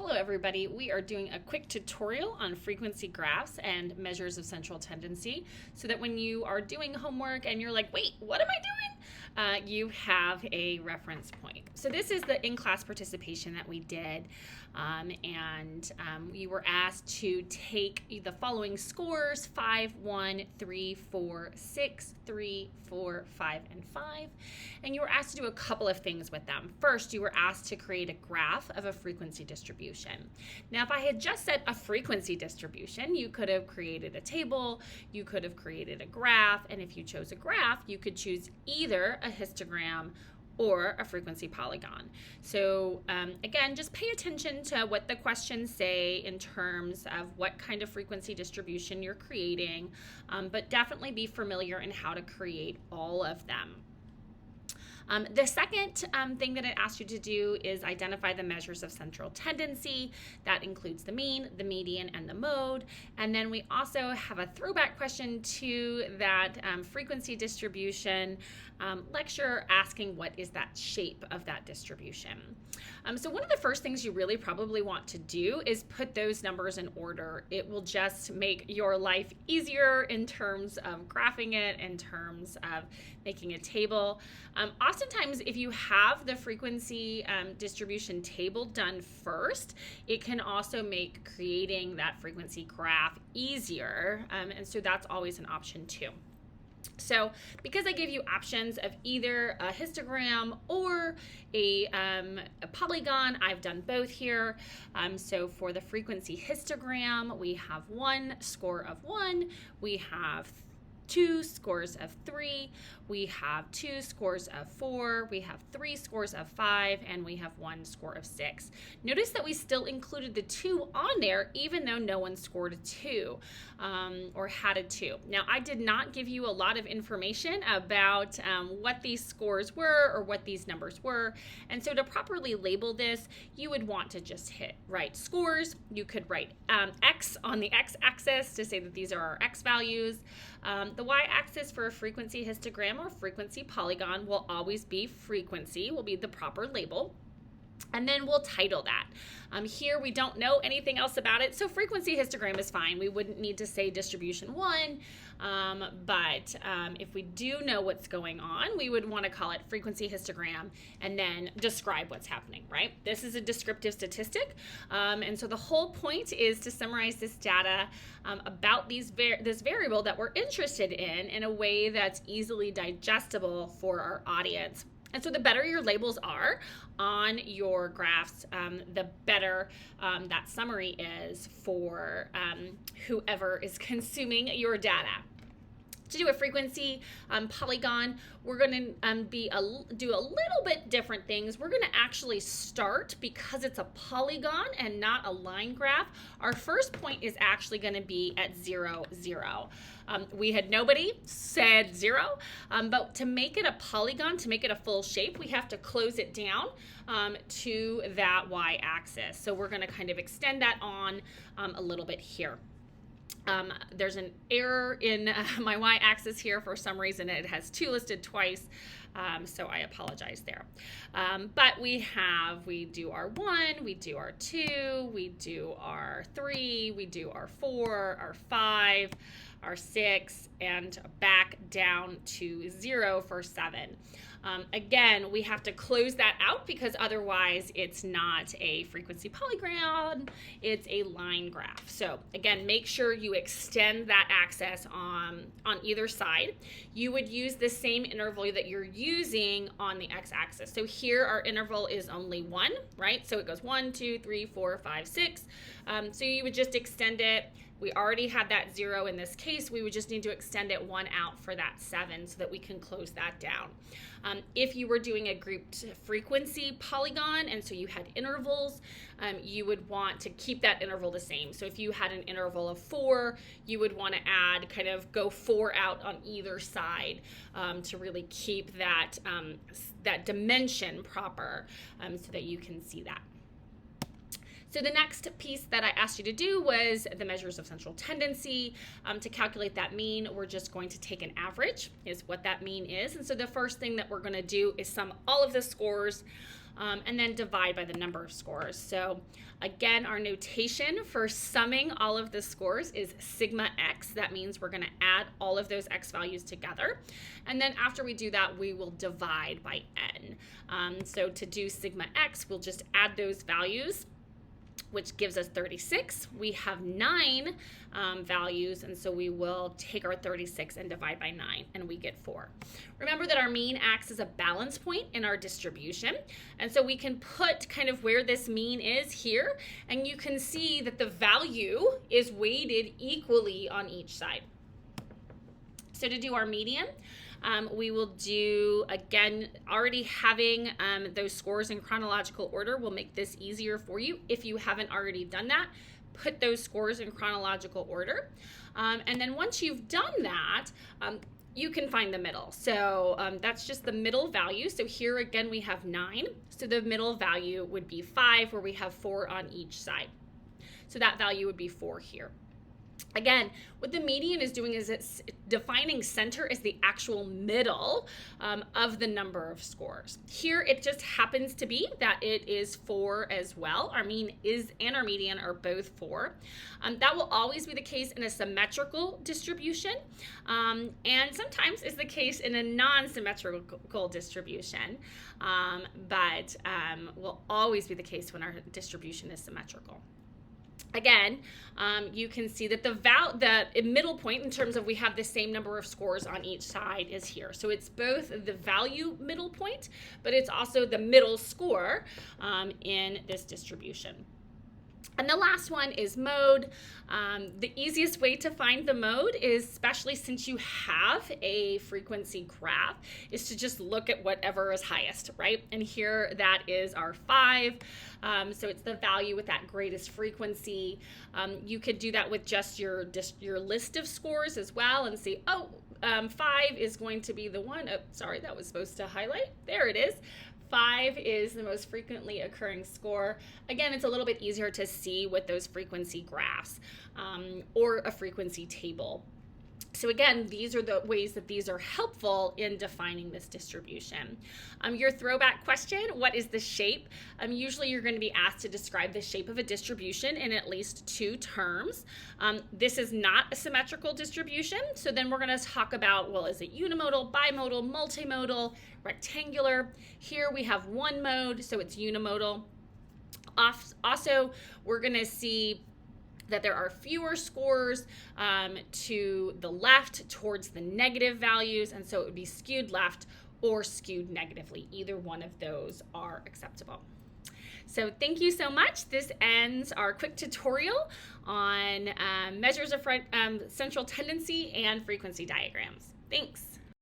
Hello everybody, we are doing a quick tutorial on frequency graphs and measures of central tendency so that when you are doing homework and you're like, wait, what am I doing? You have a reference point. So this is the in-class participation that we did, you were asked to take the following scores: 5, 1, 3, 4, 6, 3, 4, 5, and 5, and you were asked to do a couple of things with them. First, you were asked to create a graph of a frequency distribution. Now, if I had just said a frequency distribution, you could have created a table, you could have created a graph, and if you chose a graph, you could choose either a histogram or a frequency polygon. So again, just pay attention to what the questions say in terms of what kind of frequency distribution you're creating, but definitely be familiar in how to create all of them. The second thing that it asks you to do is identify the measures of central tendency. That includes the mean, the median, and the mode. And then we also have a throwback question to that frequency distribution lecture, asking what is that shape of that distribution. So one of the first things you really probably want to do is put those numbers in order. It will just make your life easier in terms of graphing it, in terms of making a table. Oftentimes, if you have the frequency distribution table done first, it can also make creating that frequency graph easier, and so that's always an option too. So because I gave you options of either a histogram or a polygon, I've done both here. So for the frequency histogram, we have one score of 1, we have 2 scores of 3, we have 2 scores of 4, we have 3 scores of 5, and we have 1 score of 6. Notice that we still included the 2 on there even though no one scored a 2 or had a 2. Now, I did not give you a lot of information about what these scores were or what these numbers were, and so to properly label this, you would want to just write scores. You could write X on the X-axis to say that these are our X values. The Y-axis for a frequency histogram or frequency polygon will always be frequency, will be the proper label. And then we'll title that. Here we don't know anything else about it, so frequency histogram is fine. We wouldn't need to say distribution 1, but if we do know what's going on, we would want to call it frequency histogram and then describe what's happening, right? This is a descriptive statistic, and so the whole point is to summarize this data about this variable that we're interested in a way that's easily digestible for our audience. And so the better your labels are on your graphs, the better that summary is for whoever is consuming your data. To do a frequency polygon, we're going to do a little bit different things. We're going to actually start, because it's a polygon and not a line graph, our first point is actually going to be at 0, 0. We had nobody said 0, but to make it a polygon, to make it a full shape, we have to close it down to that y-axis. So we're going to kind of extend that on a little bit here. There's an error in my y-axis here. For some reason it has 2 listed twice, so I apologize there. But we do our 1, we do our 2, we do our 3, we do our 4, our 5, our 6, and back down to 0 for 7. Again, we have to close that out because otherwise it's not a frequency polygon, it's a line graph. So again, make sure you extend that axis on either side. You would use the same interval that you're using on the x-axis. So here our interval is only 1, right? So it goes 1, 2, 3, 4, 5, 6. So you would just extend it. We already had that 0 in this case. We would just need to extend it 1 out for that 7 so that we can close that down. If you were doing a grouped frequency polygon and so you had intervals, you would want to keep that interval the same. So if you had an interval of 4, you would want to go 4 out on either side to really keep that, that dimension proper so that you can see that. So the next piece that I asked you to do was the measures of central tendency. To calculate that mean, we're just going to take an average, is what that mean is. And so the first thing that we're going to do is sum all of the scores and then divide by the number of scores. So again, our notation for summing all of the scores is sigma x. That means we're going to add all of those x values together. And then after we do that, we will divide by n. So to do sigma x, we'll just add those values, which gives us 36. We have 9 values, and so we will take our 36 and divide by 9, and we get 4. Remember that our mean acts as a balance point in our distribution, and so we can put kind of where this mean is here, and you can see that the value is weighted equally on each side. So to do our median, we will do, again, already having those scores in chronological order will make this easier for you. If you haven't already done that, put those scores in chronological order. And then once you've done that, you can find the middle. So that's just the middle value. So here again, we have 9. So the middle value would be 5, where we have 4 on each side. So that value would be 4 here. Again, what the median is doing is it's defining center as the actual middle of the number of scores. Here, it just happens to be that it is 4 as well. Our mean is and our median are both 4. That will always be the case in a symmetrical distribution, and sometimes is the case in a non-symmetrical distribution, but will always be the case when our distribution is symmetrical. Again, you can see that the middle point in terms of we have the same number of scores on each side is here. So it's both the value middle point, but it's also the middle score in this distribution. And the last one is mode. The easiest way to find the mode is, especially since you have a frequency graph, is to just look at whatever is highest, right? And here that is our 5. So it's the value with that greatest frequency. You could do that with just your list of scores as well and see, 5 is going to be the one. Oh, sorry, that was supposed to highlight. There it is. 5 is the most frequently occurring score. Again, it's a little bit easier to see with those frequency graphs or a frequency table. So again, these are the ways that these are helpful in defining this distribution. Your throwback question, what is the shape? Usually you're going to be asked to describe the shape of a distribution in at least 2 terms. This is not a symmetrical distribution, so then we're going to talk about, well, is it unimodal, bimodal, multimodal, rectangular? Here we have one mode, so it's unimodal. Also, we're going to see that there are fewer scores to the left towards the negative values, and so it would be skewed left or skewed negatively. Either one of those are acceptable. So thank you so much. This ends our quick tutorial on measures of central tendency and frequency diagrams. Thanks.